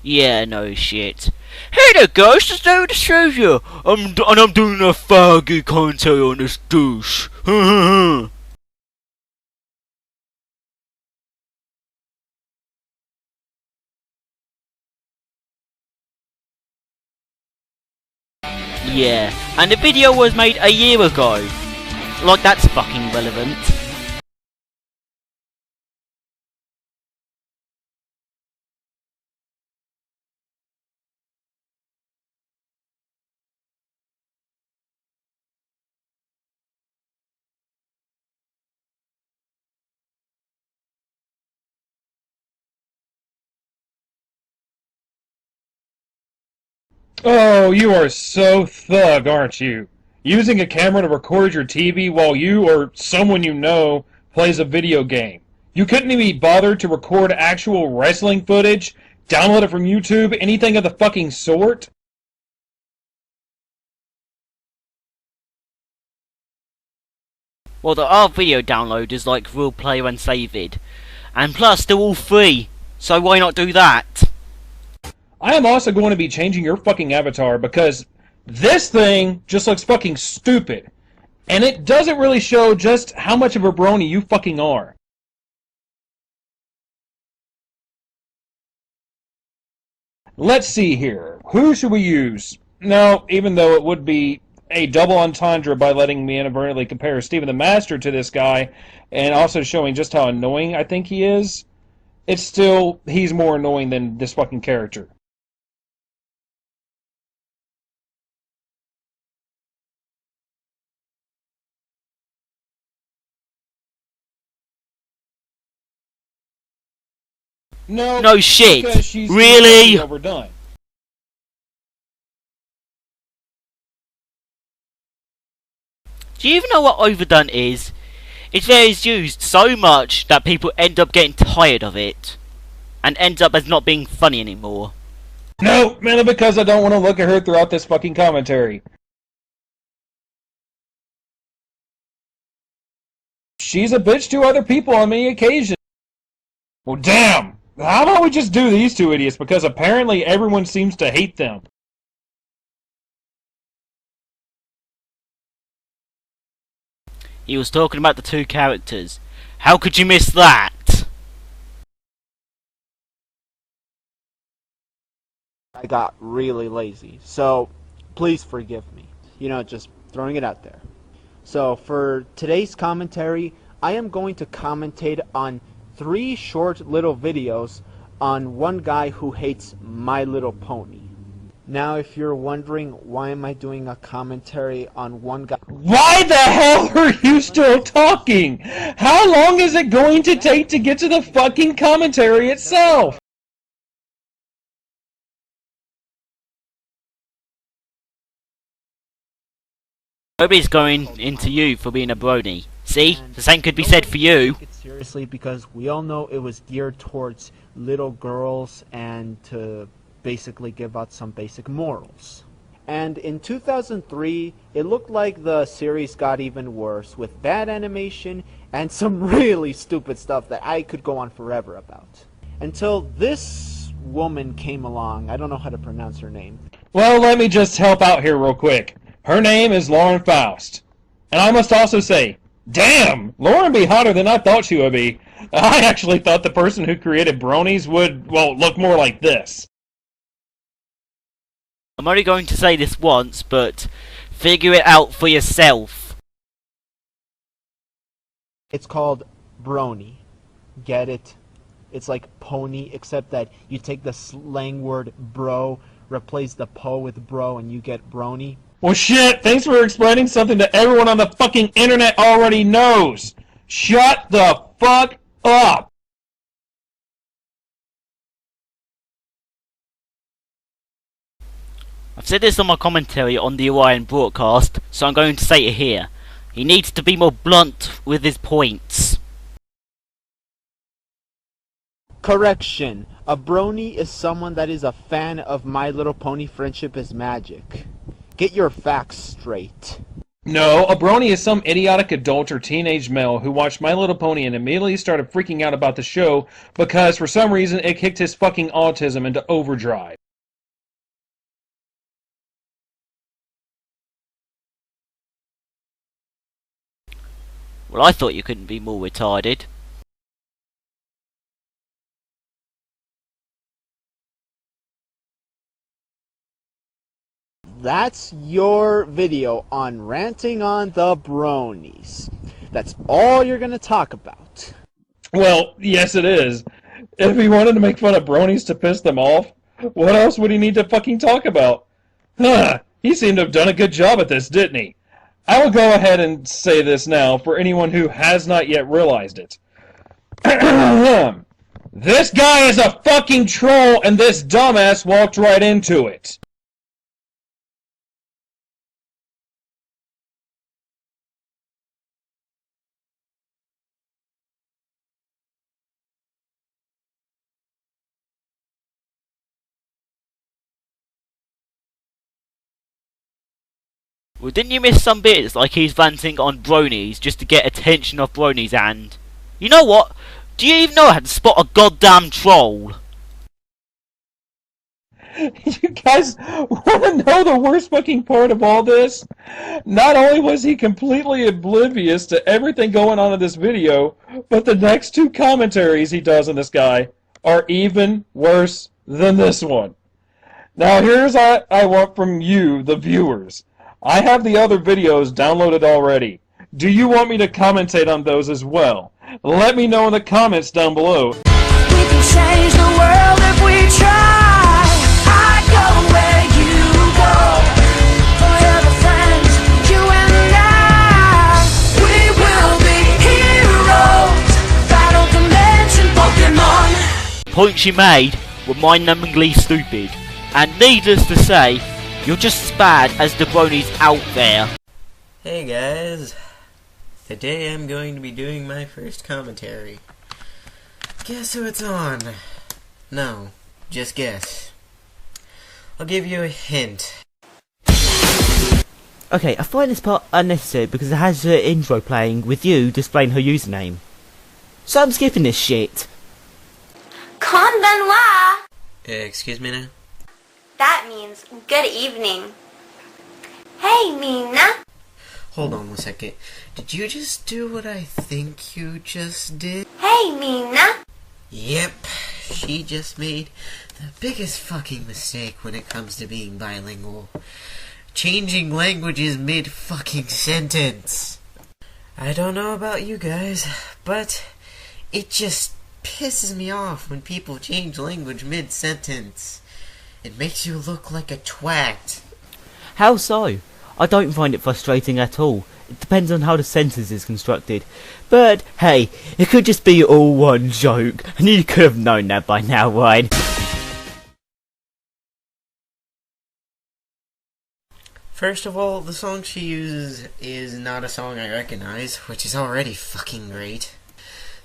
Yeah, no shit. Hey there guys, it's David the Savior. I'm doing a faggy commentary on this douche. Yeah, and the video was made a year ago. Like that's fucking relevant. Oh, you are so thug, aren't you? Using a camera to record your TV while you or someone you know plays a video game. You couldn't even be bothered to record actual wrestling footage, download it from YouTube, anything of the fucking sort? Well, there are video downloaders like Real Player and Save It. And plus, they're all free. So why not do that? I am also going to be changing your fucking avatar because this thing just looks fucking stupid. And it doesn't really show just how much of a brony you fucking are. Let's see here. Who should we use? No, even though it would be a double entendre by letting me inadvertently compare Steven the Master to this guy and also showing just how annoying I think he is, it's still, he's more annoying than this fucking character. No shit. Because she's really? Overdone. Do you even know what overdone is? It's where it's used so much that people end up getting tired of it. And ends up as not being funny anymore. No, mainly because I don't want to look at her throughout this fucking commentary. She's a bitch to other people on many occasions. Well, damn! How about we just do these two idiots, because apparently everyone seems to hate them. He was talking about the two characters. How could you miss that? I got really lazy, so please forgive me. You know, just throwing it out there. So for today's commentary, I am going to commentate on 3 short little videos on one guy who hates My Little Pony. Now if you're wondering why am I doing a commentary on one guy... Why the hell are you still talking? How long is it going to take to get to the fucking commentary itself? Nobody's going into you for being a brony. See? The same could be said for you. Take it seriously because we all know it was geared towards little girls and to basically give out some basic morals. And in 2003, it looked like the series got even worse with bad animation and some really stupid stuff that I could go on forever about. Until this woman came along. I don't know how to pronounce her name. Well, let me just help out here real quick. Her name is Lauren Faust. And I must also say, damn, Lauren be hotter than I thought she would be. I actually thought the person who created bronies would, well, look more like this. I'm only going to say this once, but figure it out for yourself. It's called Brony. Get it? It's like pony, except that you take the slang word bro, replace the po with bro, and you get brony. Well, shit, thanks for explaining something that everyone on the fucking internet already knows. Shut the fuck up. I've said this on my commentary on the Orion broadcast, so I'm going to say it here. He needs to be more blunt with his points. Correction. A brony is someone that is a fan of My Little Pony Friendship is Magic. Get your facts straight. No, a brony is some idiotic adult or teenage male who watched My Little Pony and immediately started freaking out about the show because for some reason it kicked his fucking autism into overdrive. Well, I thought you couldn't be more retarded. That's your video on ranting on the bronies. That's all you're gonna talk about. Well, yes it is. If he wanted to make fun of bronies to piss them off, what else would he need to fucking talk about? Huh, he seemed to have done a good job at this, didn't he? I will go ahead and say this now for anyone who has not yet realized it. This guy is a fucking troll and this dumbass walked right into it. Well, didn't you miss some bits, like he's ranting on bronies just to get attention off bronies and... You know what? Do you even know how to spot a goddamn troll? You guys want to know the worst fucking part of all this? Not only was he completely oblivious to everything going on in this video, but the next two commentaries he does on this guy are even worse than this one. Now here's what I want from you, the viewers. I have the other videos downloaded already. Do you want me to commentate on those as well? Let me know in the comments down below. We can change the world if we try. I go where you go. Forever friends, you and I. We will be heroes. Battle Dimension Pokemon. Points you made were mind-numbingly stupid. And needless to say, you're just as bad as the bronies out there. Hey guys, today I'm going to be doing my first commentary. Guess who it's on? No, just guess. I'll give you a hint. Okay, I find this part unnecessary because it has her intro playing with you displaying her username. So I'm skipping this shit. Konbanwa. Excuse me now? That means good evening. Hey, Mina. Hold on 1 second. Did you just do what I think you just did? Hey, Mina. Yep, she just made the biggest fucking mistake when it comes to being bilingual. Changing languages mid-fucking sentence. I don't know about you guys, but it just pisses me off when people change language mid-sentence. It makes you look like a twat. How so? I don't find it frustrating at all. It depends on how the sentence is constructed. But, hey, it could just be all one joke, and you could have known that by now, right? First of all, the song she uses is not a song I recognize, which is already fucking great.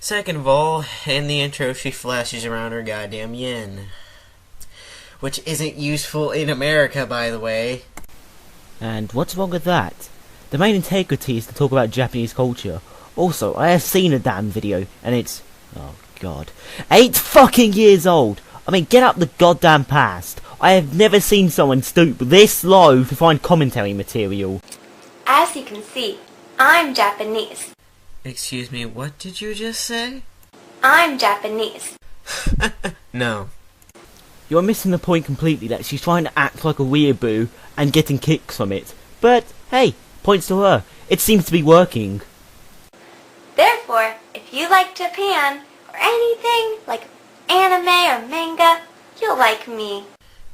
Second of all, in the intro she flashes around her goddamn yen. Which isn't useful in America, by the way. And what's wrong with that? The main integrity is to talk about Japanese culture. Also, I have seen a damn video, and it's... oh god. 8 fucking years old! I mean, get up the goddamn past. I have never seen someone stoop this low to find commentary material. As you can see, I'm Japanese. Excuse me, what did you just say? I'm Japanese. No. You're missing the point completely that she's trying to act like a weeaboo and getting kicks from it. But, hey, points to her. It seems to be working. Therefore, if you like Japan, or anything like anime or manga, you'll like me.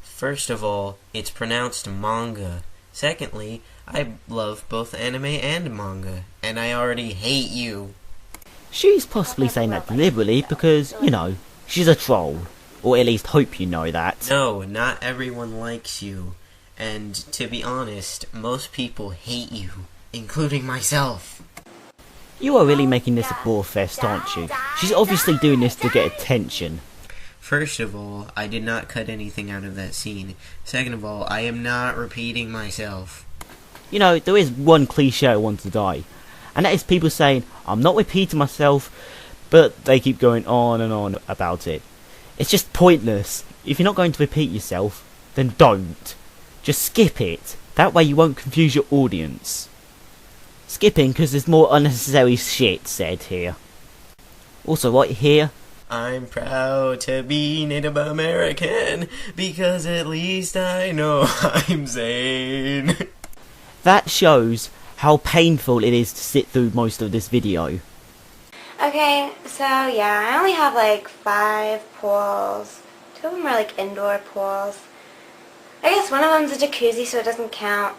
First of all, it's pronounced manga. Secondly, I love both anime and manga, and I already hate you. She's possibly saying that deliberately because, you know, she's a troll. Or at least hope you know that. No, not everyone likes you. And to be honest, most people hate you, including myself. You are really making this a bore fest, aren't you? She's obviously doing this to get attention. First of all, I did not cut anything out of that scene. Second of all, I am not repeating myself. You know, there is one cliche I want to die, and that is people saying, I'm not repeating myself, but they keep going on and on about it. It's just pointless. If you're not going to repeat yourself, then don't. Just skip it. That way you won't confuse your audience. Skipping because there's more unnecessary shit said here. Also, right here, I'm proud to be Native American because at least I know I'm sane. that shows how painful it is to sit through most of this video. Okay, so yeah, I only have like 5 pools. 2 of them are like indoor pools. I guess one of them's a jacuzzi, so it doesn't count.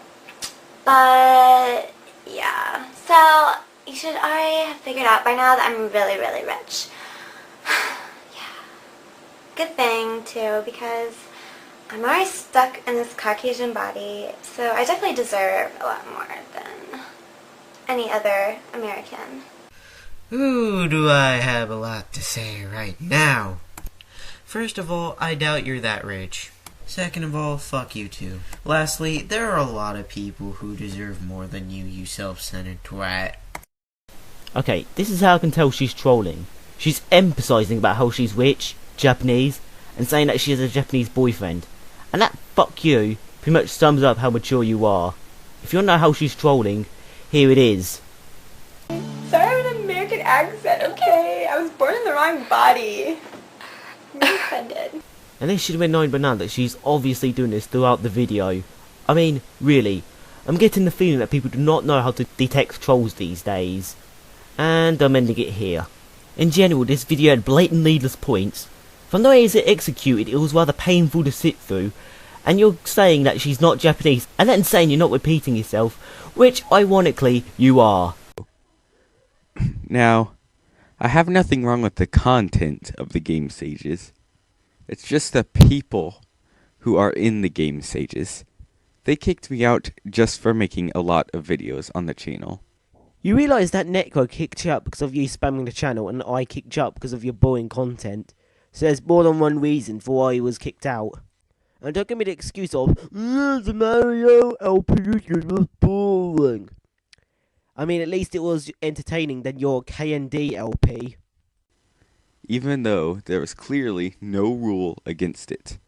But yeah, so you should already have figured out by now that I'm really, really rich. Yeah. Good thing too, because I'm already stuck in this Caucasian body, so I definitely deserve a lot more than any other American. Ooh, do I have a lot to say right now. First of all, I doubt you're that rich. Second of all, fuck you too. Lastly, there are a lot of people who deserve more than you self-centered twat. Okay, this is how I can tell she's trolling. She's emphasising about how she's rich, Japanese, and saying that she has a Japanese boyfriend. And that fuck you pretty much sums up how mature you are. If you want to know how she's trolling, here it is. Sorry, I have an American accent, okay? I was born in the wrong body. I'm really offended. And this should have been known by now that she's obviously doing this throughout the video. I mean, really, I'm getting the feeling that people do not know how to detect trolls these days. And I'm ending it here. In general, this video had blatant needless points. From the way it's executed, it was rather painful to sit through. And you're saying that she's not Japanese, and then saying you're not repeating yourself, which, ironically, you are. Now, I have nothing wrong with the content of the game stages. It's just the people who are in the game stages. They kicked me out just for making a lot of videos on the channel. You realise that Necro kicked you out because of you spamming the channel, and I kicked you out because of your boring content. So there's more than one reason for why he was kicked out. And don't give me the excuse of, the Mario LP was boring. I mean, at least it was entertaining than your KND LP. Even though there was clearly no rule against it.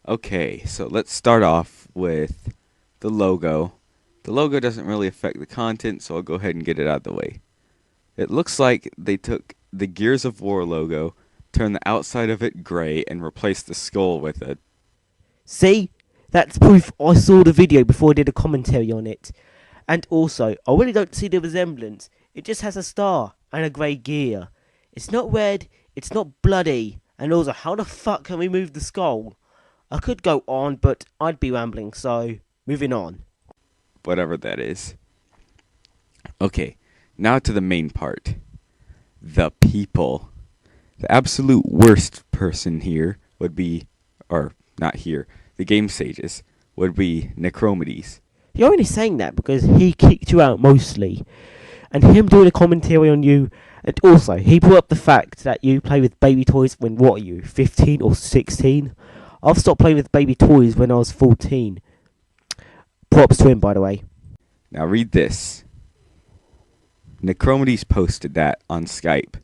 Okay, so let's start off with the logo. The logo doesn't really affect the content, so I'll go ahead and get it out of the way. It looks like they took the Gears of War logo, turned the outside of it grey, and replaced the skull with it. See? That's proof I saw the video before I did a commentary on it. And also, I really don't see the resemblance. It just has a star and a grey gear. It's not red, it's not bloody. And also, how the fuck can we move the skull? I could go on, but I'd be rambling, so moving on. Whatever that is. Okay, now to the main part. The people. The absolute worst person here would be, or not here, the game stages, would be Necromedes. You're only saying that because he kicked you out mostly. And him doing a commentary on you, and also, he brought up the fact that you play with baby toys when, what are you, 15 or 16? I've stopped playing with baby toys when I was 14. Props to him, by the way. Now read this. Necromedes posted that on Skype.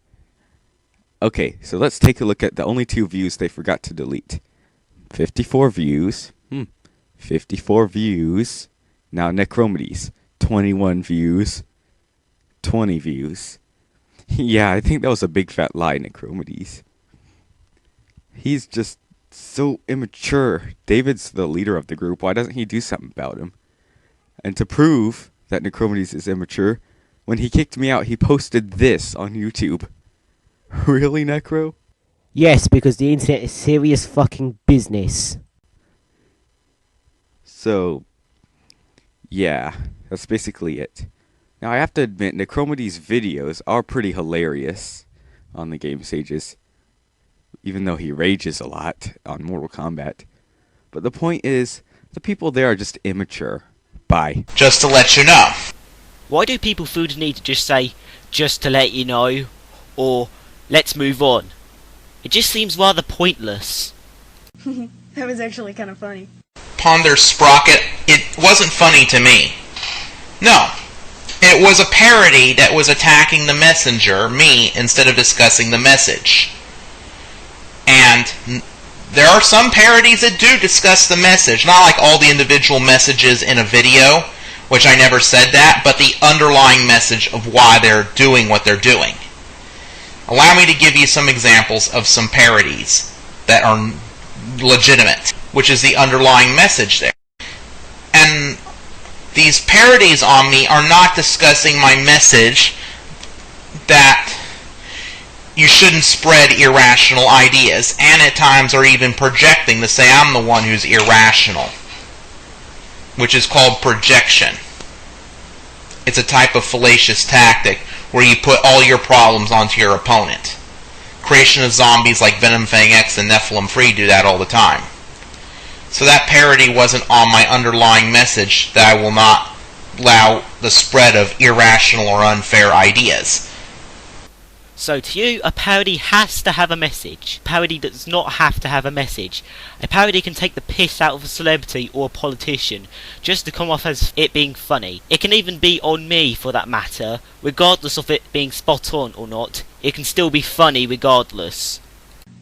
Okay, so let's take a look at the only 2 views they forgot to delete. 54 views. 54 views. Now Necromedes. 21 views. 20 views. Yeah, I think that was a big fat lie, Necromedes. He's just so immature. David's the leader of the group. Why doesn't he do something about him? And to prove that Necromedes is immature, when he kicked me out, he posted this on YouTube. Really, Necro? Yes, because the internet is serious fucking business. So, yeah, that's basically it. Now, I have to admit, Necromedes' videos are pretty hilarious on the game stages, even though he rages a lot on Mortal Kombat. But the point is, the people there are just immature. Bye. Just to let you know. Why do people feel the need to just say, just to let you know, or let's move on? It just seems rather pointless. That was actually kind of funny. Ponder Sprocket. it wasn't funny to me. No. It was a parody that was attacking the messenger, me, instead of discussing the message. And there are some parodies that do discuss the message, not like all the individual messages in a video, which I never said that, but the underlying message of why they're doing what they're doing. Allow me to give you some examples of some parodies that are legitimate, which is the underlying message there. And these parodies on me are not discussing my message that you shouldn't spread irrational ideas, and at times are even projecting to say I'm the one who's irrational, which is called projection. It's a type of fallacious tactic where you put all your problems onto your opponent. Creation of zombies like Venom, Fang X, and Nephilim Free do that all the time. So that parody wasn't on my underlying message that I will not allow the spread of irrational or unfair ideas. So to you, a parody has to have a message. A parody does not have to have a message. A parody can take the piss out of a celebrity or a politician just to come off as it being funny. It can even be on me for that matter. Regardless of it being spot on or not, it can still be funny regardless.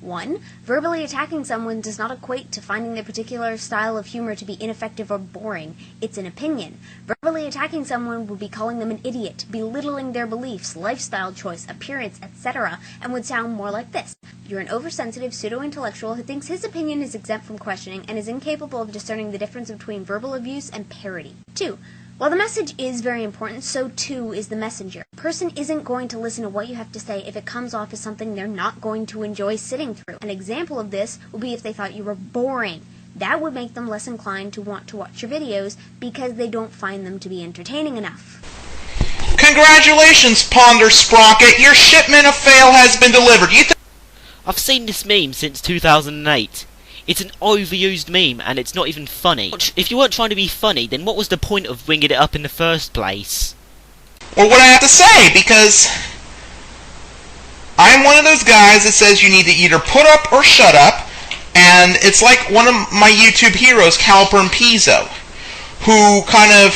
1. Verbally attacking someone does not equate to finding their particular style of humor to be ineffective or boring. It's an opinion. Verbally attacking someone would be calling them an idiot, belittling their beliefs, lifestyle choice, appearance, etc., and would sound more like this. You're an oversensitive pseudo-intellectual who thinks his opinion is exempt from questioning and is incapable of discerning the difference between verbal abuse and parody. 2. While the message is very important, so too is the messenger. A person isn't going to listen to what you have to say if it comes off as something they're not going to enjoy sitting through. An example of this would be if they thought you were boring. That would make them less inclined to want to watch your videos because they don't find them to be entertaining enough. Congratulations, Ponder Sprocket! Your shipment of fail has been delivered. I've seen this meme since 2008. It's an overused meme, and it's not even funny. If you weren't trying to be funny, then what was the point of bringing it up in the first place? Or what I have to say, because I'm one of those guys that says you need to either put up or shut up, and it's like one of my YouTube heroes, Caliper and Pizzo, who kind of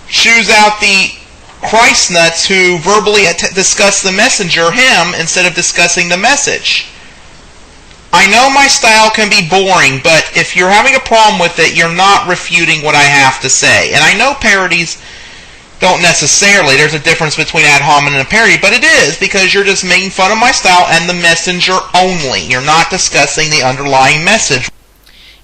chews out the Christ nuts who verbally discuss the messenger, him, instead of discussing the message. I know my style can be boring, but if you're having a problem with it, you're not refuting what I have to say. And I know parodies don't necessarily, there's a difference between ad hominem and a parody, but it is, because you're just making fun of my style and the messenger only. You're not discussing the underlying message.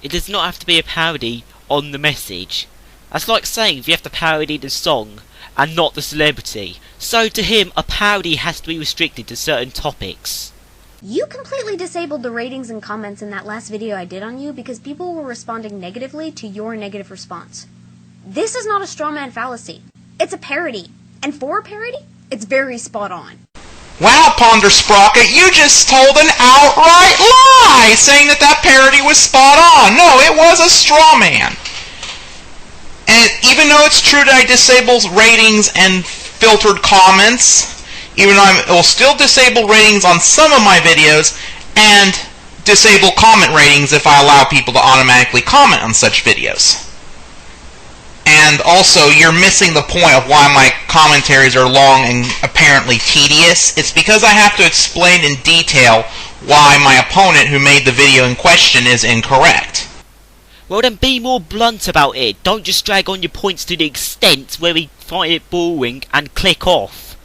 It does not have to be a parody on the message. That's like saying if you have to parody the song and not the celebrity. So to him, a parody has to be restricted to certain topics. You completely disabled the ratings and comments in that last video I did on you because people were responding negatively to your negative response. This is not a straw man fallacy. It's a parody. And for a parody, it's very spot on. Wow, Ponder Sprocket, you just told an outright lie, saying that that parody was spot on. No, it was a straw man. And even though it's true that I disable ratings and filtered comments, even though it will still disable ratings on some of my videos, and disable comment ratings if I allow people to automatically comment on such videos. And also, you're missing the point of why my commentaries are long and apparently tedious. It's because I have to explain in detail why my opponent who made the video in question is incorrect. Well then be more blunt about it. Don't just drag on your points to the extent where we find it boring and click off.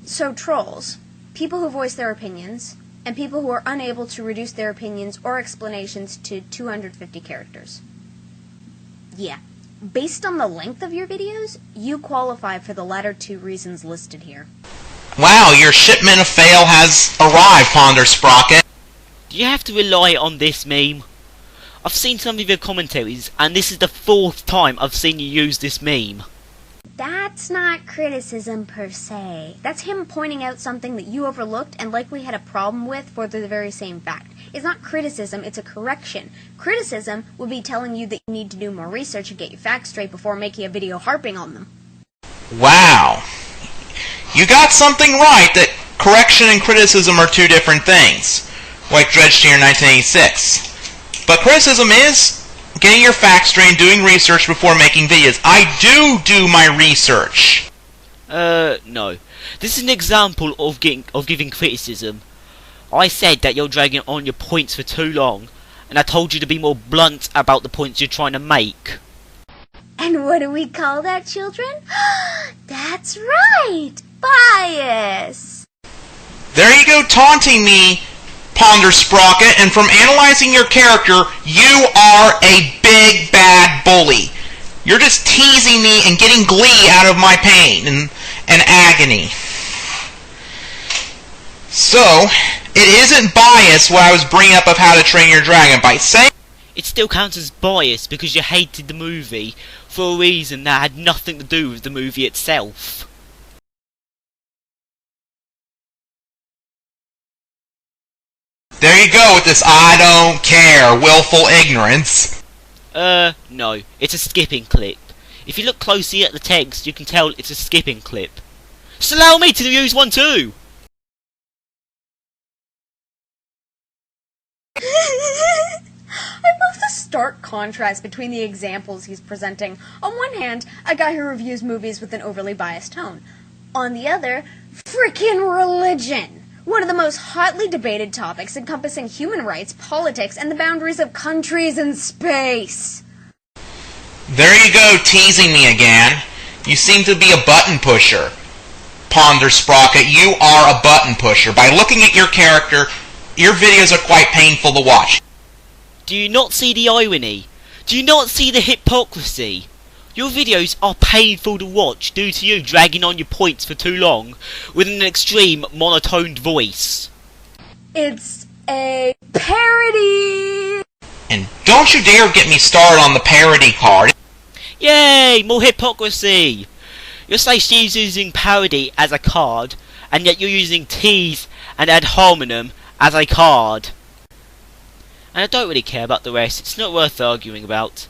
So trolls, people who voice their opinions, and people who are unable to reduce their opinions or explanations to 250 characters. Yeah, based on the length of your videos, you qualify for the latter two reasons listed here. Wow, your shipment of fail has arrived, Ponder Sprocket. Do you have to rely on this meme? I've seen some of your commentaries, and this is the 4th time I've seen you use this meme. That's not criticism per se. That's him pointing out something that you overlooked and likely had a problem with for the very same fact. It's not criticism, it's a correction. Criticism would be telling you that you need to do more research and get your facts straight before making a video harping on them. Wow. You got something right, that correction and criticism are two different things. Like Dredge Steer in 1986. But criticism is getting your facts straight and doing research before making videos. I do my research. No. This is an example of giving criticism. I said that you're dragging on your points for too long, and I told you to be more blunt about the points you're trying to make. And what do we call that, children? That's right! Bias! There you go, taunting me, Ponder Sprocket, and from analyzing your character, you are a big bad bully. You're just teasing me and getting glee out of my pain and agony. So, it isn't bias what I was bringing up of How to Train Your Dragon by saying It still counts as bias because you hated the movie for a reason that had nothing to do with the movie itself. there you go with this I don't care, willful ignorance. No. It's a skipping clip. If you look closely at the text, you can tell it's a skipping clip. So allow me to use one too! I love the stark contrast between the examples he's presenting. On one hand, a guy who reviews movies with an overly biased tone. On the other, frickin' religion! One of the most hotly debated topics encompassing human rights, politics, and the boundaries of countries and space. There you go, teasing me again. You seem to be a button pusher. Ponder Sprocket, you are a button pusher. By looking at your character, your videos are quite painful to watch. Do you not see the irony? Do you not see the hypocrisy? Your videos are painful to watch due to you dragging on your points for too long with an extreme monotoned voice. It's a parody! And don't you dare get me started on the parody card. Yay! More hypocrisy! You say she's using parody as a card, and yet you're using tease and ad hominem as a card. And I don't really care about the rest, it's not worth arguing about.